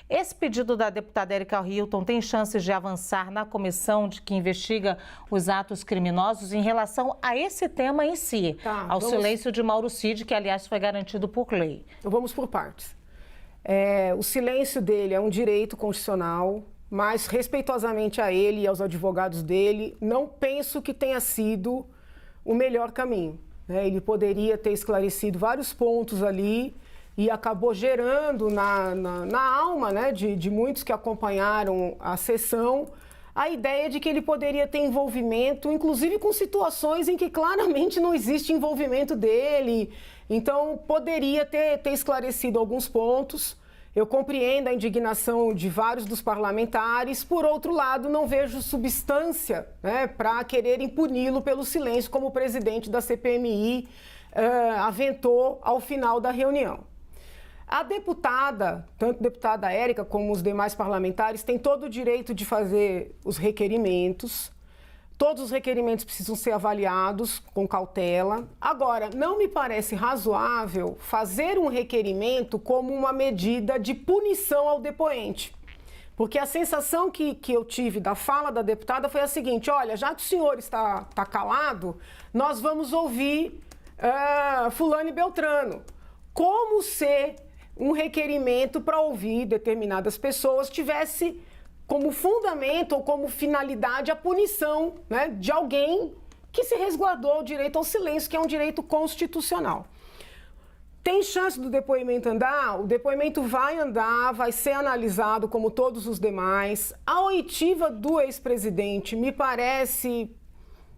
Esse pedido da deputada Erika Hilton tem chances de avançar na comissão que investiga os atos criminosos em relação a esse tema em si, ao silêncio de Mauro Cid, que, aliás, foi garantido por lei. Então, vamos por partes. O silêncio dele é um direito constitucional, mas, respeitosamente a ele e aos advogados dele, não penso que tenha sido o melhor caminho. Ele poderia ter esclarecido vários pontos ali e acabou gerando na alma, né, de muitos que acompanharam a sessão a ideia de que ele poderia ter envolvimento, inclusive com situações em que claramente não existe envolvimento dele. Então, poderia ter esclarecido alguns pontos. Eu compreendo a indignação de vários dos parlamentares. Por outro lado, não vejo substância, né, para quererem puni-lo pelo silêncio, como o presidente da CPMI aventou ao final da reunião. A deputada, tanto a deputada Érica como os demais parlamentares, têm todo o direito de fazer os requerimentos. Todos os requerimentos precisam ser avaliados com cautela. Agora, não me parece razoável fazer um requerimento como uma medida de punição ao depoente. Porque a sensação que eu tive da fala da deputada foi a seguinte: olha, já que o senhor está calado, nós vamos ouvir fulano e beltrano. Como se um requerimento para ouvir determinadas pessoas tivesse como fundamento ou como finalidade a punição, né, de alguém que se resguardou o direito ao silêncio, que é um direito constitucional. Tem chance do depoimento andar? O depoimento vai andar, vai ser analisado como todos os demais. A oitiva do ex-presidente me parece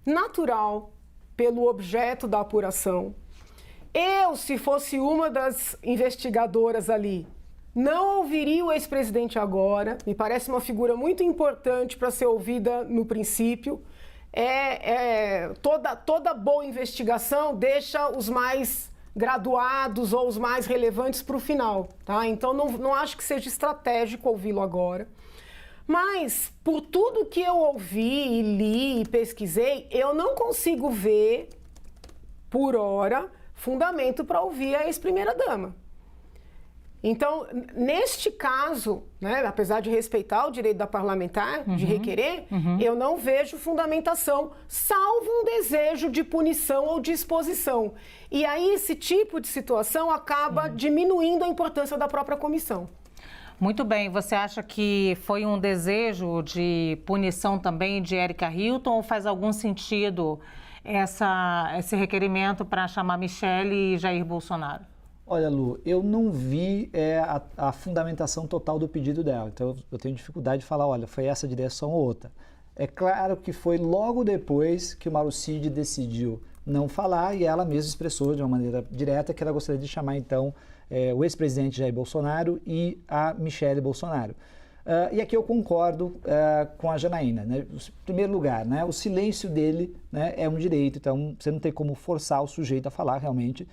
natural pelo objeto da apuração. Eu, se fosse uma das investigadoras ali, não ouviria o ex-presidente agora. Me parece uma figura muito importante para ser ouvida no princípio. Toda boa investigação deixa os mais graduados ou os mais relevantes para o final, tá? Então, não acho que seja estratégico ouvi-lo agora. Mas, por tudo que eu ouvi, e li e pesquisei, eu não consigo ver, por hora, fundamento para ouvir a ex-primeira-dama. Então, neste caso, né, apesar de respeitar o direito da parlamentar de requerer, eu não vejo fundamentação, salvo um desejo de punição ou de exposição. E aí esse tipo de situação acaba diminuindo a importância da própria comissão. Muito bem. Você acha que foi um desejo de punição também de Erika Hilton ou faz algum sentido esse requerimento para chamar Michele e Jair Bolsonaro? Olha, Lu, eu não vi a fundamentação total do pedido dela, então eu tenho dificuldade de falar, olha, foi essa direção ou outra. É claro que foi logo depois que o Mauro Cid decidiu não falar e ela mesma expressou de uma maneira direta que ela gostaria de chamar, então, o ex-presidente Jair Bolsonaro e a Michele Bolsonaro. E aqui eu concordo com a Janaína, né? Em primeiro lugar, né, o silêncio dele, né, é um direito, então você não tem como forçar o sujeito a falar realmente.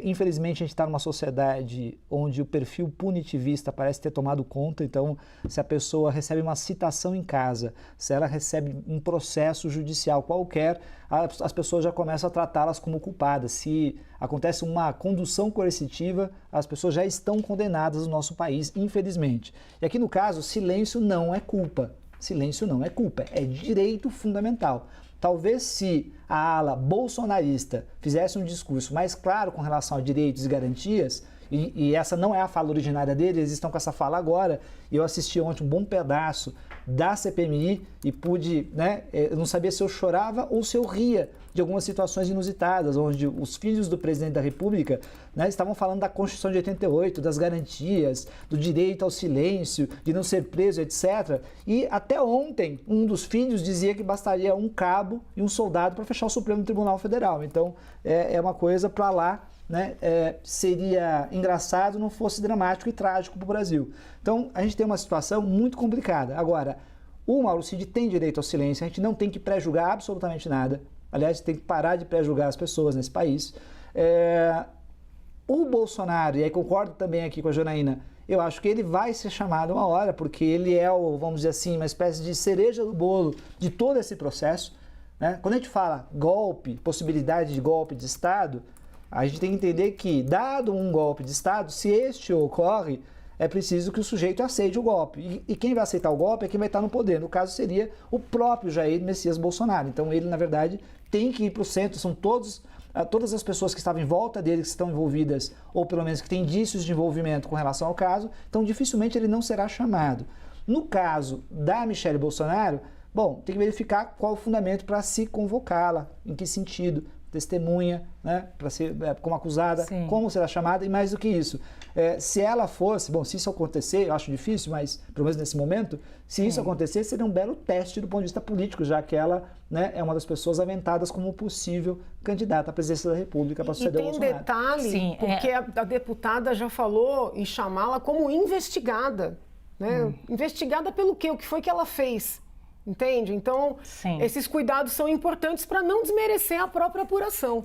Infelizmente a gente está numa sociedade onde o perfil punitivista parece ter tomado conta, então se a pessoa recebe uma citação em casa, se ela recebe um processo judicial qualquer, as pessoas já começam a tratá-las como culpadas. Se acontece uma condução coercitiva, as pessoas já estão condenadas no nosso país, infelizmente. E aqui no caso, silêncio não é culpa. Silêncio não é culpa, é direito fundamental. Talvez se a ala bolsonarista fizesse um discurso mais claro com relação a direitos e garantias, e essa não é a fala originária deles, eles estão com essa fala agora, e eu assisti ontem um bom pedaço da CPMI e pude, né, eu não sabia se eu chorava ou se eu ria de algumas situações inusitadas, onde os filhos do presidente da República, né, estavam falando da Constituição de 88, das garantias, do direito ao silêncio, de não ser preso, etc. E até ontem, um dos filhos dizia que bastaria um cabo e um soldado para fechar o Supremo Tribunal Federal. Então, é uma coisa para lá, né, seria engraçado não fosse dramático e trágico para o Brasil. Então, a gente tem uma situação muito complicada. Agora, o Mauro Cid tem direito ao silêncio, a gente não tem que pré-julgar absolutamente nada. Aliás, tem que parar de pré-julgar as pessoas nesse país. O Bolsonaro, e aí concordo também aqui com a Janaína, eu acho que ele vai ser chamado uma hora, porque ele é, vamos dizer assim, uma espécie de cereja do bolo de todo esse processo, né? Quando a gente fala golpe, possibilidade de golpe de Estado, a gente tem que entender que, dado um golpe de Estado, se este ocorre, é preciso que o sujeito aceite o golpe. E quem vai aceitar o golpe é quem vai estar no poder. No caso, seria o próprio Jair Messias Bolsonaro. Então, ele, na verdade, tem que ir para o centro. São todas as pessoas que estavam em volta dele, que estão envolvidas, ou pelo menos que têm indícios de envolvimento com relação ao caso. Então, dificilmente ele não será chamado. No caso da Michelle Bolsonaro, bom, tem que verificar qual o fundamento para se convocá-la, em que sentido, testemunha, né, para ser como acusada, Sim. como será chamada e mais do que isso. Se ela fosse, bom, se isso acontecer, eu acho difícil, mas pelo menos nesse momento, se isso acontecer, seria um belo teste do ponto de vista político, já que ela, né, é uma das pessoas aventadas como possível candidata à presidência da República para suceder o Bolsonaro. E tem detalhe, Sim, porque a deputada já falou em chamá-la como investigada. Né? Investigada pelo quê? O que foi que ela fez? Entende? Então, Sim. esses cuidados são importantes para não desmerecer a própria apuração.